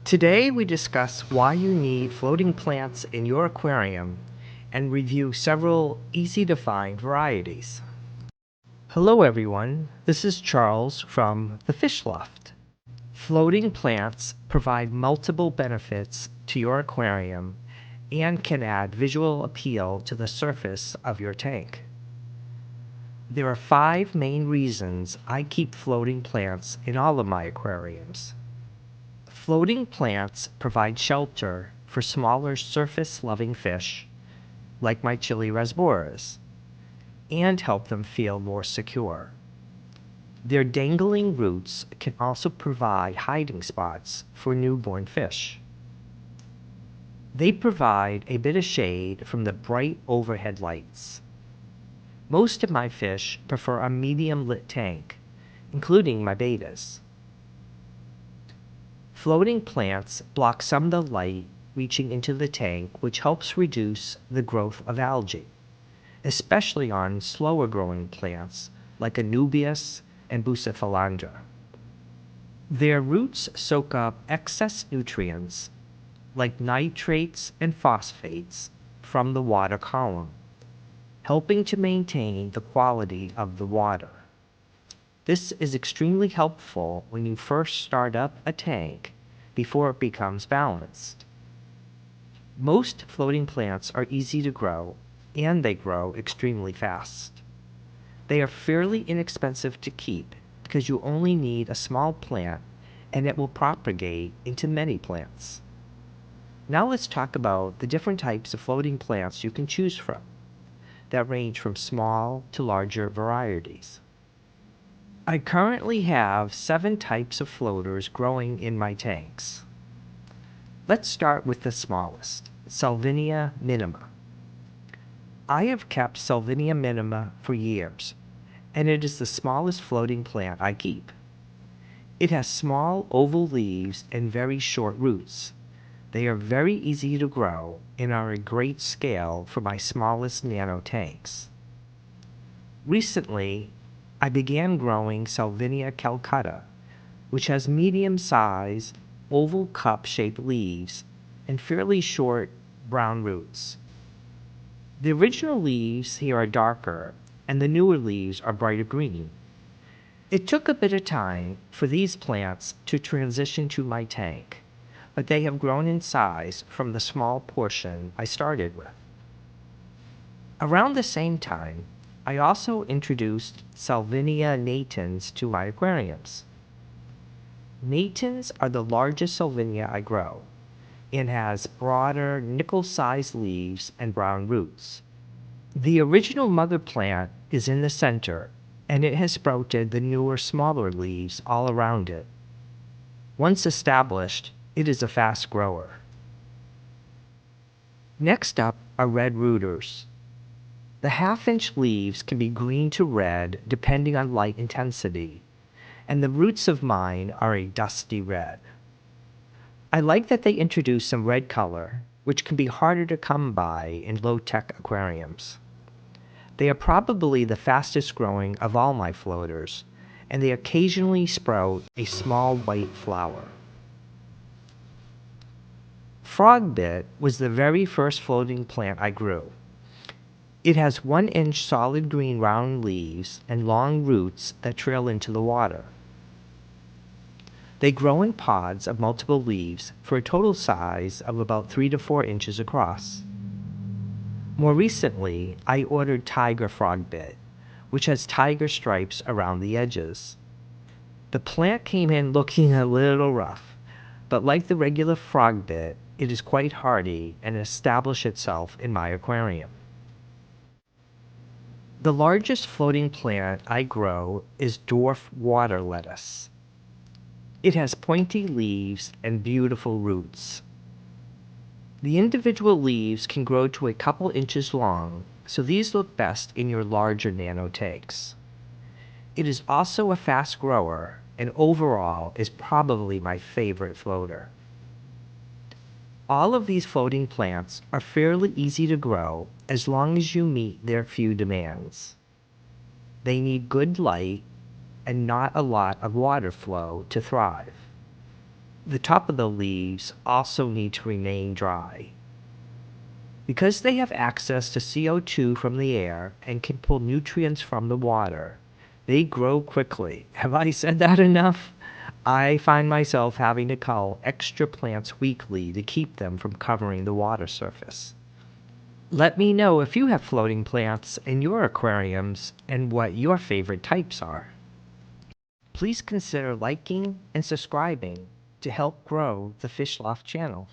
Today we discuss why you need floating plants in your aquarium and review several easy-to-find varieties. Hello everyone, this is Charles from the FishLoft. Floating plants provide multiple benefits to your aquarium and can add visual appeal to the surface of your tank. There are 5 main reasons I keep floating plants in all of my aquariums. Floating plants provide shelter for smaller surface-loving fish, like my chili rasboras, and help them feel more secure. Their dangling roots can also provide hiding spots for newborn fish. They provide a bit of shade from the bright overhead lights. Most of my fish prefer a medium-lit tank, including my bettas. Floating plants block some of the light reaching into the tank, which helps reduce the growth of algae, especially on slower growing plants like anubias and bucephalandra. Their roots soak up excess nutrients like nitrates and phosphates from the water column, helping to maintain the quality of the water. This is extremely helpful when you first start up a tank before it becomes balanced. Most floating plants are easy to grow, and they grow extremely fast. They are fairly inexpensive to keep because you only need a small plant and it will propagate into many plants. Now let's talk about the different types of floating plants you can choose from that range from small to larger varieties. I currently have 7 types of floaters growing in my tanks. Let's start with the smallest, Salvinia minima. I have kept Salvinia minima for years, and it is the smallest floating plant I keep. It has small oval leaves and very short roots. They are very easy to grow and are a great scale for my smallest nano tanks. Recently, I began growing Salvinia calcutta, which has medium-sized, oval cup-shaped leaves and fairly short brown roots. The original leaves here are darker, and the newer leaves are brighter green. It took a bit of time for these plants to transition to my tank, but they have grown in size from the small portion I started with. Around the same time, I also introduced Salvinia natans to my aquariums. Natans are the largest Salvinia I grow, and has broader, nickel-sized leaves and brown roots. The original mother plant is in the center, and it has sprouted the newer, smaller leaves all around it. Once established, it is a fast grower. Next up are red rooters. The half-inch leaves can be green to red depending on light intensity, and the roots of mine are a dusty red. I like that they introduce some red color, which can be harder to come by in low-tech aquariums. They are probably the fastest growing of all my floaters, and they occasionally sprout a small white flower. Frogbit was the very first floating plant I grew. It has 1-inch solid green round leaves and long roots that trail into the water. They grow in pods of multiple leaves for a total size of about 3 to 4 inches across. More recently, I ordered tiger frogbit, which has tiger stripes around the edges. The plant came in looking a little rough, but like the regular frogbit, it is quite hardy and established itself in my aquarium. The largest floating plant I grow is dwarf water lettuce. It has pointy leaves and beautiful roots. The individual leaves can grow to a couple inches long, so these look best in your larger nano tanks. It is also a fast grower, and overall is probably my favorite floater. All of these floating plants are fairly easy to grow as long as you meet their few demands. They need good light and not a lot of water flow to thrive. The top of the leaves also need to remain dry. Because they have access to CO2 from the air and can pull nutrients from the water, they grow quickly. Have I said that enough? I find myself having to cull extra plants weekly to keep them from covering the water surface. Let me know if you have floating plants in your aquariums and what your favorite types are. Please consider liking and subscribing to help grow the FishLoft channel.